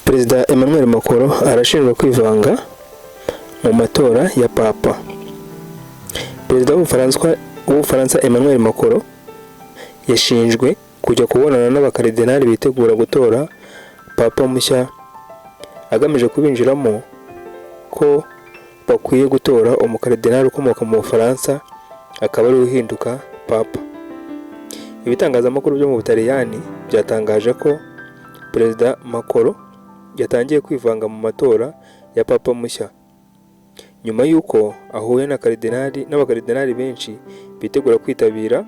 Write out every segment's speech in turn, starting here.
Perezida Emmanuel Macron arashinjwa kwivanga mu matora ya Papa. Perezida w'Ubufaransa Emmanuel Macron yashinjwe kujya kubonana n'abakaridinali bitegura gutora Papa mushya, agamije kubinjiramo ko bakwiye gutora umukaridinali ukomoka mu Bufaransa akaba ari uhinduka Papa. Ibitangazamakuru byo mu Butaliyani byatangaje ko Perezida Macron yatangiye kwivanga mu matora ya Papa mushya nyuma y'uko ahuye n'abakaridinali benshi bitegura kwitabira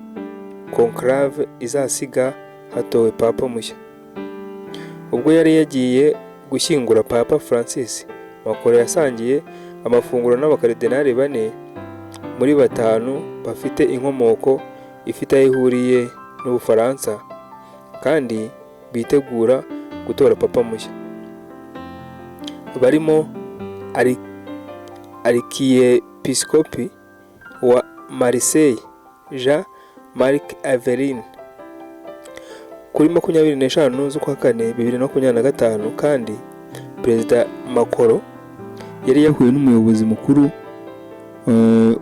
conclave izasiga hatowe Papa mushya. Ubwo yari yagiye gushyingura Papa Francis, Macron yasangiye amafunguro n'abakaridinali 4 muri 5 bafite inkomoko ifite aho ihuriye n'Ubufaransa kandi bitegura gutora Papa mushya. Barimo Arikiepiskopi wa Marseille Jean-Marc Aveline kuri 25 z'ukwa 4 2025, kandi Perezida Macron yari yahuye n'umuyobozi mukuru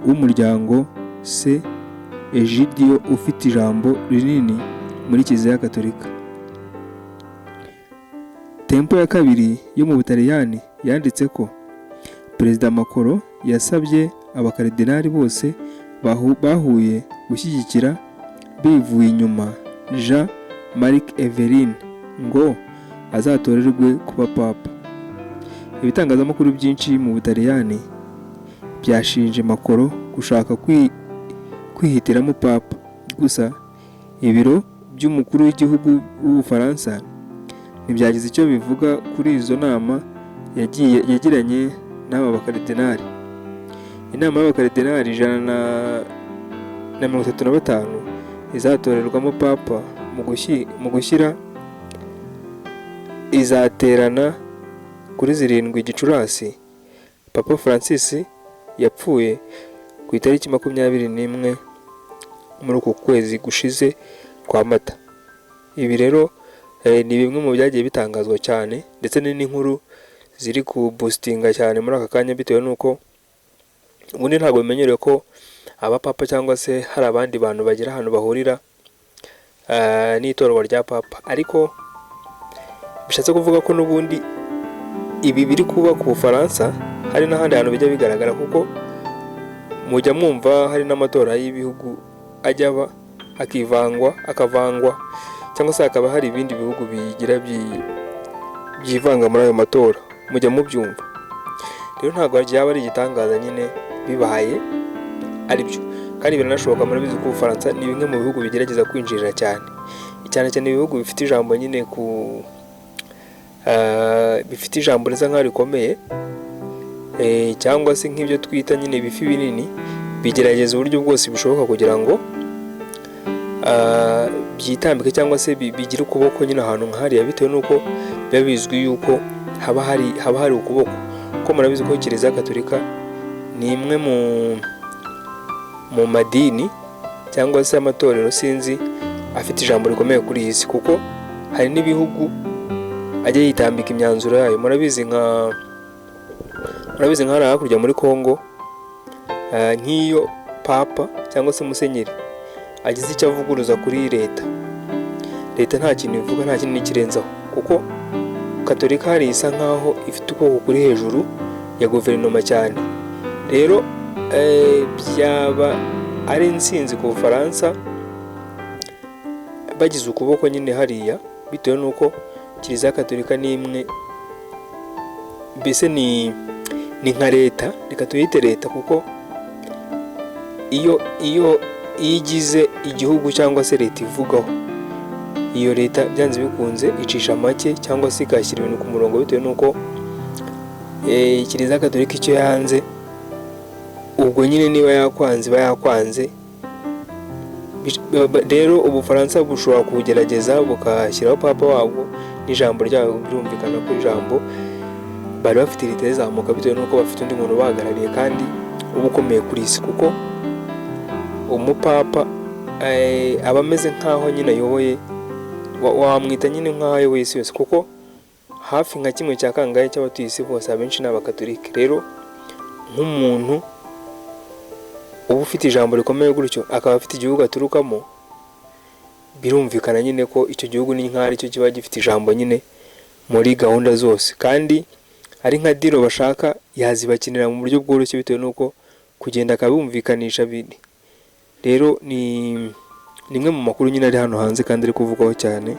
w'umuryango Se Egidio ufite ijambo rinini muri Kiliziya Gatolika. Tempo ya kabiri yo mu Butaliyani yanditse ko Perezida Macron yasabye abakaridinali bose bahuye gushyigikira bivuye inyuma Jean-Marc Aveline ngo azatorerwe kuba Papa. Ibitangazamakuru byinshi mu Butaliyani byashinje Macron gushaka kwihitiramo Papa. Gusa ibiro by'umukuru w'igihugu w'Ubufaransa ntibyagize icyo bivuga kuri izo nama yagiranye n'aba bakaridinali. Inama y'abakaridinali 135 izatorerwamo Papa mu gushyira izaterana kuri 7 Gicurasi. Papa Francis yapfuye ku itariki 21 muri uku kwezi gushize kwa Mata. Ibi rero ni bimwe mu byagiye bitangazwa cyane, ndetse n'inkuru ziri ku boostinga cyane muri aka kanya, bitewe nuko ubundi ntabwo bimenyerewe ko abapapa cyangwa se hari abandi bantu bagira ahantu bahurira n'itorwa rya Papa. Ariko bishatse kuvuga ko n'ubundi ibi biri kuba ku Bufaransa hari n'ahandi hantu bijya bigaragara, kuko mujya mwumva hari n'amatora y'ibihugu ajyaba akavangwa cyangwa se hakaba hari ibindi bihugu bigira byivanga muri ayo matora, mujya mubyumva. Rero ntabwo byaba ari igitangaza nyine bibaye ari byo, kandi biranashoboka. Murabizi ko Ubufaransa ni bimwe mu bihugu bigerageza kwinjirira cyane ibihugu bifite ijambo nyine bifite ijambo risa nk'aho rikomeye, cyangwa se nk'ibyo twita nyine ibifi binini, bigerageza uburyo bwose bishoboka kugira ngo byitambike cyangwa se bigire ukuboko nyine ahantu nk'ahariya, bitewe n'uko biba bizwi yuko haba hari ukuboko. Ko murabizi ko Kiliziya Gatolika ni imwe mu madini cyangwa se amatorero sinzi afite ijambo rikomeye kuri iyi si, kuko hari n'ibihugu ajya yitambika imyanzuro yayo. Murabizi nka hakurya muri Kongo, nk'iyo Papa cyangwa se Musenyeri agize icyo avuguruza kuri leta nta kintu ivuga, nta kintu n'ikirenzaho, kuko Katolika hari isa nkaho ifite ukuboko kuri hejuru ya guverinoma cyane. Rero byaba ari insinzi ku Bufaransa bagize ukuboko nyine hariya, bitewe n'uko Kiliziya Gatolika ni imwe, mbese ni nka leta, reka tuyite leta, kuko iyo igize igihugu cyangwa se leta ivugaho, iyo leta byanze bikunze icisha make cyangwa se igashyira ibintu ku murongo, bitewe n'uko Kiliziya Gatolika icyo yanze, ubwo nyine niba yakwanze. Rero Ubufaransa bushobora kugerageza bukashyiraho Papa wabwo n'ijambo ryabo, birumvikana ko ijambo bari bafite ritazamuka, bitewe n'uko bafite undi muntu bahagarariye kandi uba ukomeye kuri isi, kuko umupapa aba ameze nk'aho nyine ayoboye, wamwita nyine nk'aho ayoboye isi yose, kuko hafi nka kimwe cya kangahe cy'abatuye isi bose abenshi ni abakatolike. Rero nk'umuntu uba ufite ijambo rikomeye gutyo akaba afite igihugu aturukamo, birumvikana nyine ko icyo gihugu ni nk'aho aricyo kiba gifite ijambo nyine muri gahunda zose, kandi ari nka diro bashaka yazibakinira mu buryo bworoshye bitewe n'uko kugenda akabumvikanisha biri. Rero ni imwe mu makuru nyine ari hano hanze kandi ari kuvugwaho cyane.